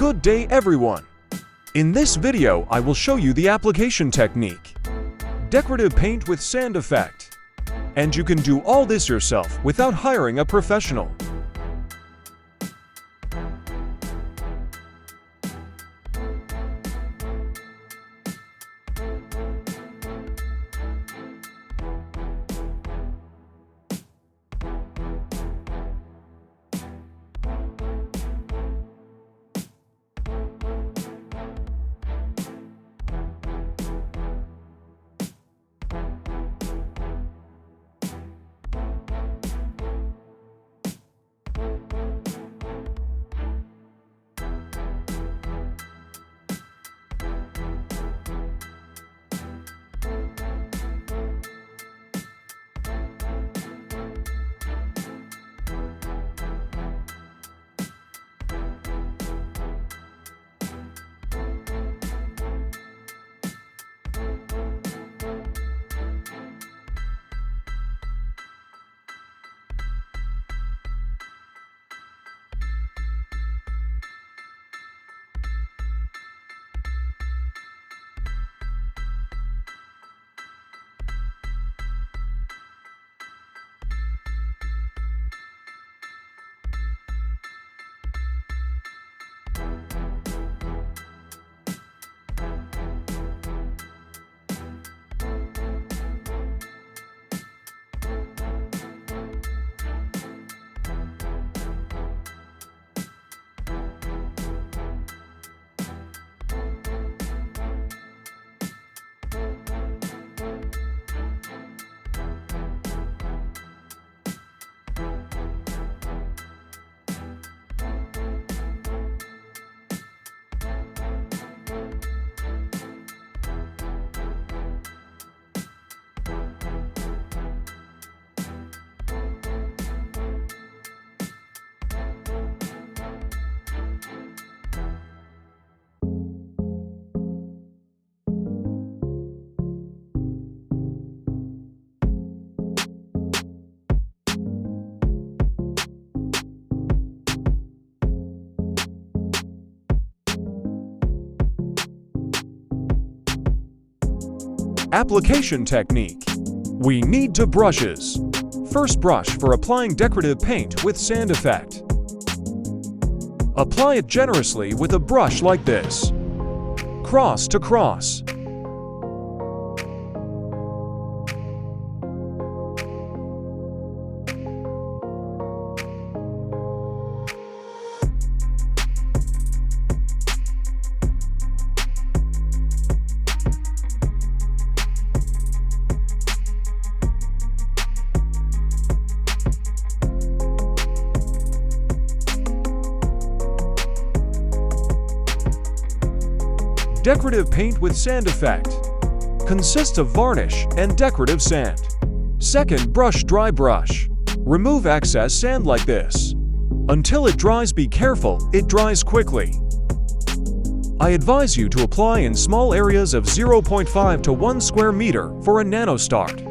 Good day everyone! In this video I will show you the application technique. Decorative paint with sand effect. And you can do all this yourself without hiring a professional. Application technique. We need 2 brushes. First brush for applying decorative paint with sand effect. Apply it generously with a brush like this. Cross to cross. Decorative paint with sand effect consists of varnish and decorative sand. Second brush, dry brush. Remove excess sand like this. Until it dries, be careful, it dries quickly. I advise you to apply in small areas of 0.5 to 1 square meter for a nano start.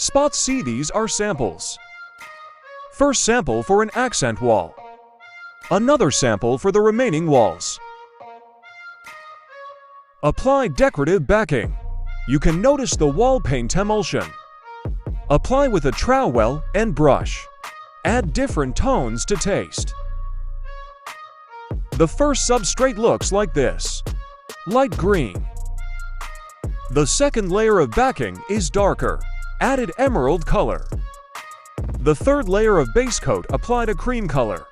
Spots C. These are samples. First sample for an accent wall. Another sample for the remaining walls. Apply decorative backing. You can notice the wall paint emulsion. Apply with a trowel and brush. Add different tones to taste. The first substrate looks like this. Light green. The second layer of backing is darker. Added emerald color. The third layer of base coat applied a cream color.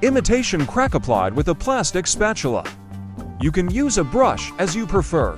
Imitation crack applied with a plastic spatula. You can use a brush as you prefer.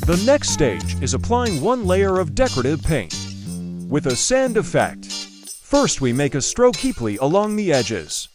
The next stage is applying one layer of decorative paint with a sand effect. First, we make a stroke deeply along the edges.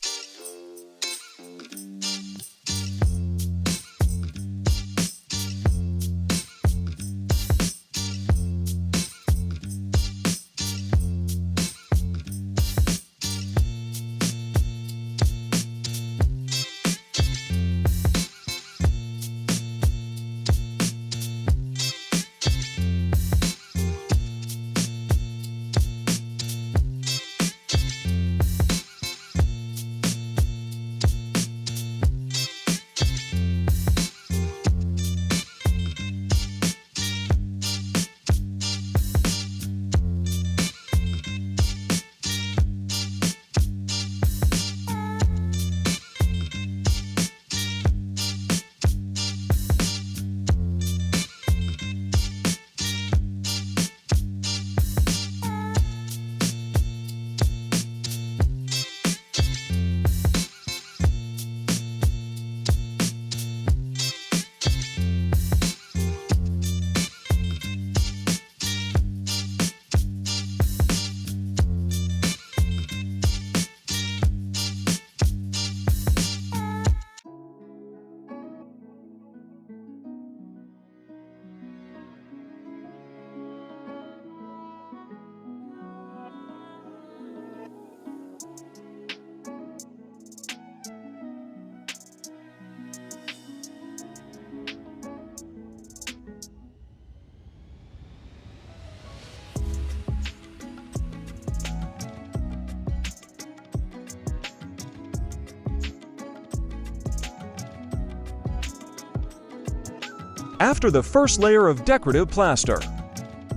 After the first layer of decorative plaster,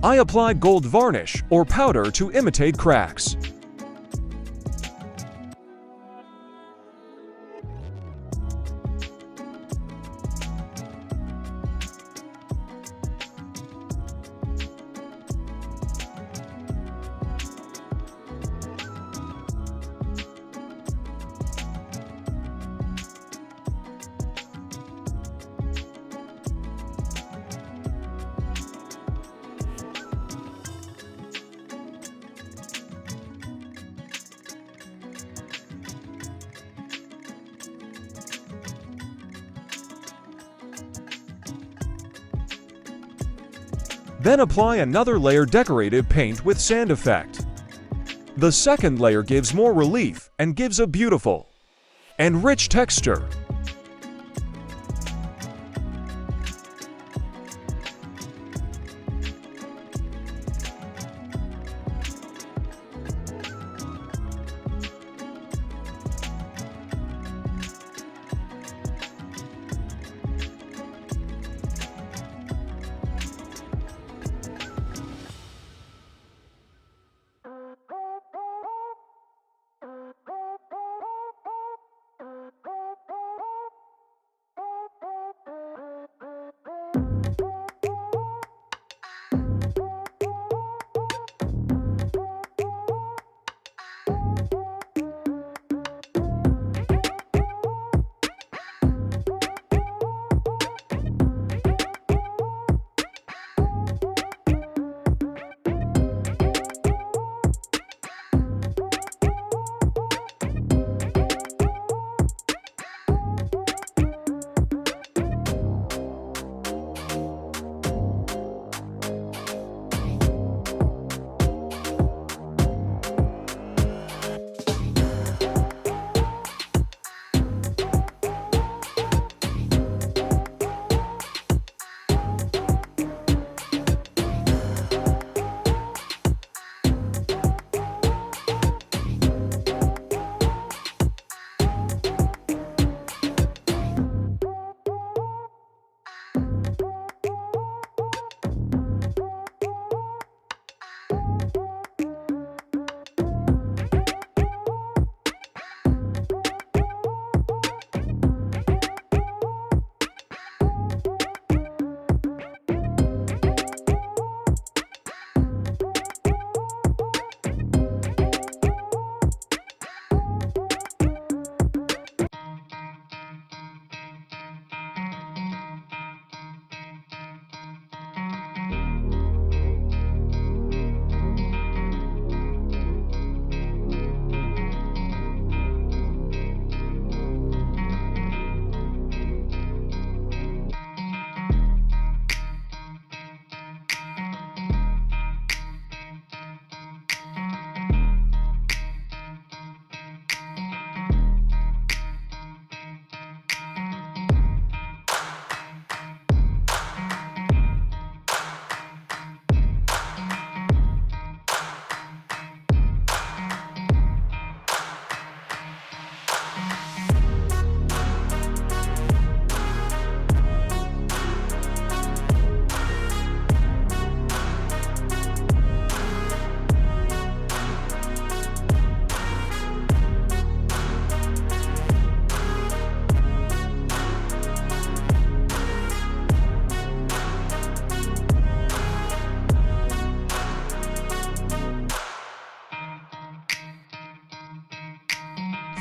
I applied gold varnish or powder to imitate cracks. Then apply another layer decorative paint with sand effect. The second layer gives more relief and gives a beautiful and rich texture.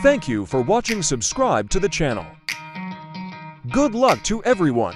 Thank you for watching. Subscribe to the channel. Good luck to everyone.